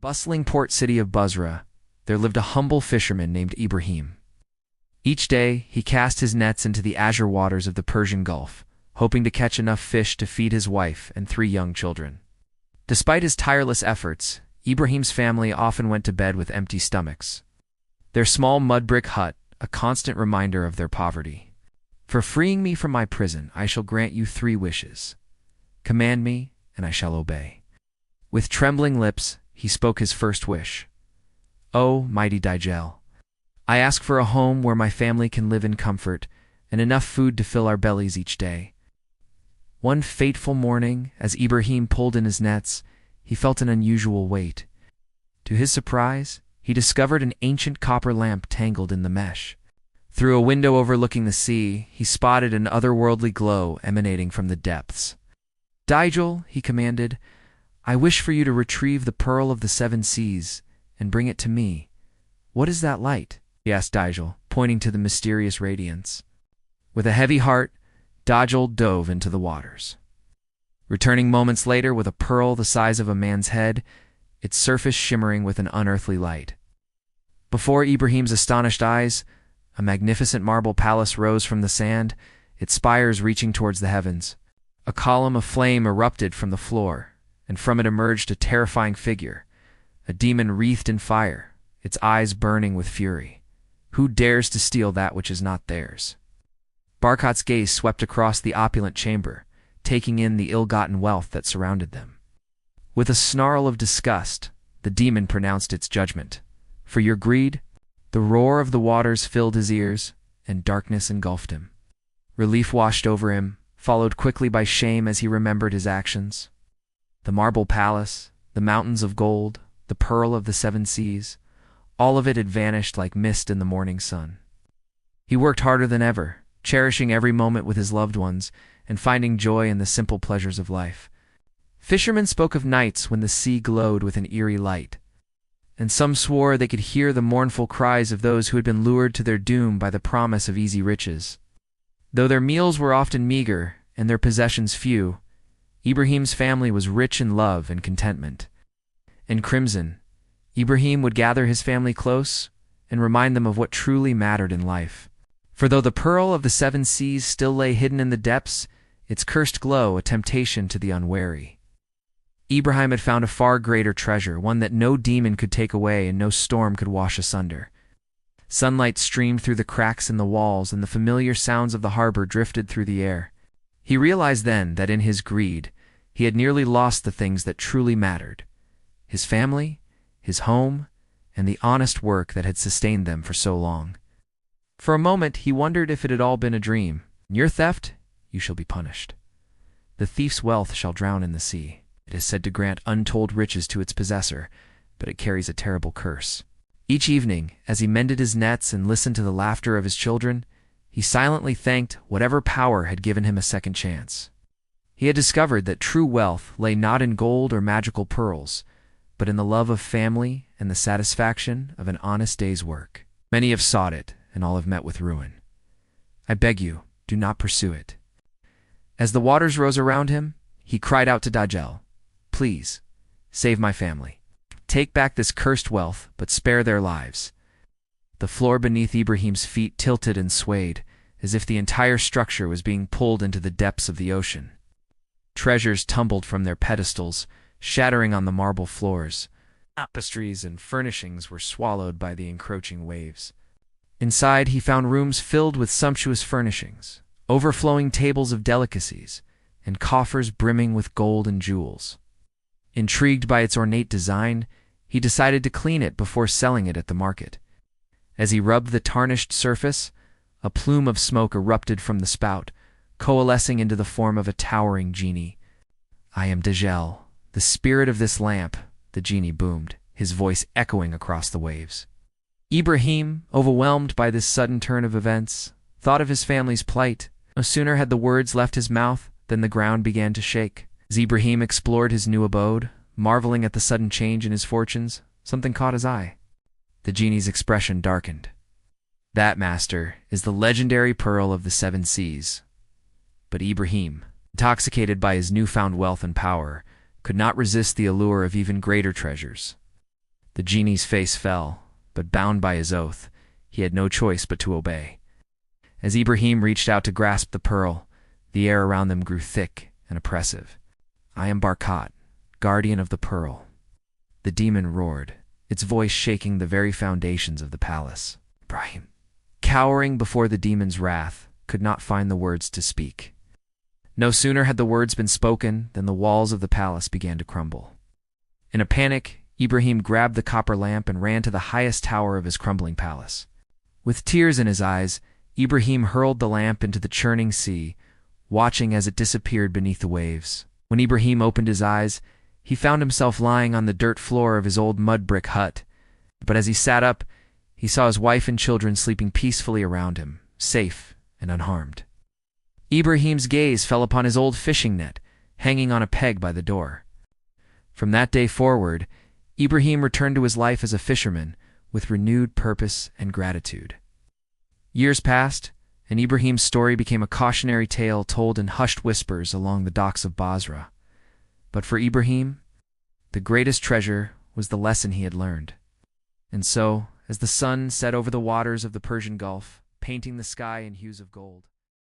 Bustling port city of Basra, there lived a humble fisherman named Ibrahim. Each day, he cast his nets into the azure waters of the Persian Gulf, hoping to catch enough fish to feed his wife and 3 young children. Despite his tireless efforts, Ibrahim's family often went to bed with empty stomachs. Their small mud brick hut, a constant reminder of their poverty. "For freeing me from my prison, I shall grant you 3 wishes. Command me, and I shall obey." With trembling lips, he spoke his first wish. "O mighty Dajjal, I ask for a home where my family can live in comfort and enough food to fill our bellies each day." One fateful morning, as Ibrahim pulled in his nets, he felt an unusual weight. To his surprise, he discovered an ancient copper lamp tangled in the mesh. Through a window overlooking the sea, he spotted an otherworldly glow emanating from the depths. "Dajjal," he commanded, "I wish for you to retrieve the pearl of the 7 seas and bring it to me." "What is that light?" he asked Dajjal, pointing to the mysterious radiance. With a heavy heart, Dajjal dove into the waters. Returning moments later with a pearl the size of a man's head, its surface shimmering with an unearthly light. Before Ibrahim's astonished eyes, a magnificent marble palace rose from the sand, its spires reaching towards the heavens. A column of flame erupted from the floor, and from it emerged a terrifying figure, a demon wreathed in fire, its eyes burning with fury. Who dares to steal that which is not theirs? Barkat's gaze swept across the opulent chamber, taking in the ill-gotten wealth that surrounded them. With a snarl of disgust, the demon pronounced its judgment. "For your greed?" The roar of the waters filled his ears, and darkness engulfed him. Relief washed over him, followed quickly by shame as he remembered his actions. The marble palace, the mountains of gold, the pearl of the 7 seas, all of it had vanished like mist in the morning sun. He worked harder than ever, cherishing every moment with his loved ones and finding joy in the simple pleasures of life. Fishermen spoke of nights when the sea glowed with an eerie light, and some swore they could hear the mournful cries of those who had been lured to their doom by the promise of easy riches. Though their meals were often meager and their possessions few, Ibrahim's family was rich in love and contentment. In crimson, Ibrahim would gather his family close and remind them of what truly mattered in life. For though the pearl of the 7 seas still lay hidden in the depths, its cursed glow a temptation to the unwary. Ibrahim had found a far greater treasure, one that no demon could take away and no storm could wash asunder. Sunlight streamed through the cracks in the walls, and the familiar sounds of the harbor drifted through the air. He realized then that in his greed, he had nearly lost the things that truly mattered: his family, his home, and the honest work that had sustained them for so long. For a moment, he wondered if it had all been a dream. "In your theft, you shall be punished. The thief's wealth shall drown in the sea. It is said to grant untold riches to its possessor, but it carries a terrible curse." Each evening, as he mended his nets and listened to the laughter of his children, he silently thanked whatever power had given him a second chance. He had discovered that true wealth lay not in gold or magical pearls, but in the love of family and the satisfaction of an honest day's work. Many have sought it, and all have met with ruin. I beg you, do not pursue it. As the waters rose around him, he cried out to Dajjal, "Please, save my family. Take back this cursed wealth, but spare their lives." The floor beneath Ibrahim's feet tilted and swayed, as if the entire structure was being pulled into the depths of the ocean. Treasures tumbled from their pedestals, shattering on the marble floors. Tapestries and furnishings were swallowed by the encroaching waves. Inside, he found rooms filled with sumptuous furnishings, overflowing tables of delicacies, and coffers brimming with gold and jewels. Intrigued by its ornate design, he decided to clean it before selling it at the market. As he rubbed the tarnished surface, a plume of smoke erupted from the spout, coalescing into the form of a towering genie. "I am Dajjal, the spirit of this lamp," the genie boomed, his voice echoing across the waves. Ibrahim, overwhelmed by this sudden turn of events, thought of his family's plight. No sooner had the words left his mouth than the ground began to shake. As Ibrahim explored his new abode, marveling at the sudden change in his fortunes, something caught his eye. The genie's expression darkened. "That, master, is the legendary pearl of the 7 seas." But Ibrahim, intoxicated by his newfound wealth and power, could not resist the allure of even greater treasures. The genie's face fell, but bound by his oath, he had no choice but to obey. As Ibrahim reached out to grasp the pearl, the air around them grew thick and oppressive. "I am Barkat, guardian of the pearl." The demon roared, its voice shaking the very foundations of the palace. Ibrahim, cowering before the demon's wrath, could not find the words to speak. No sooner had the words been spoken than the walls of the palace began to crumble. In a panic, Ibrahim grabbed the copper lamp and ran to the highest tower of his crumbling palace. With tears in his eyes, Ibrahim hurled the lamp into the churning sea, watching as it disappeared beneath the waves. When Ibrahim opened his eyes, he found himself lying on the dirt floor of his old mud brick hut. But as he sat up, he saw his wife and children sleeping peacefully around him, safe and unharmed. Ibrahim's gaze fell upon his old fishing net, hanging on a peg by the door. From that day forward, Ibrahim returned to his life as a fisherman with renewed purpose and gratitude. Years passed, and Ibrahim's story became a cautionary tale told in hushed whispers along the docks of Basra. But for Ibrahim, the greatest treasure was the lesson he had learned. And so, as the sun set over the waters of the Persian Gulf, painting the sky in hues of gold,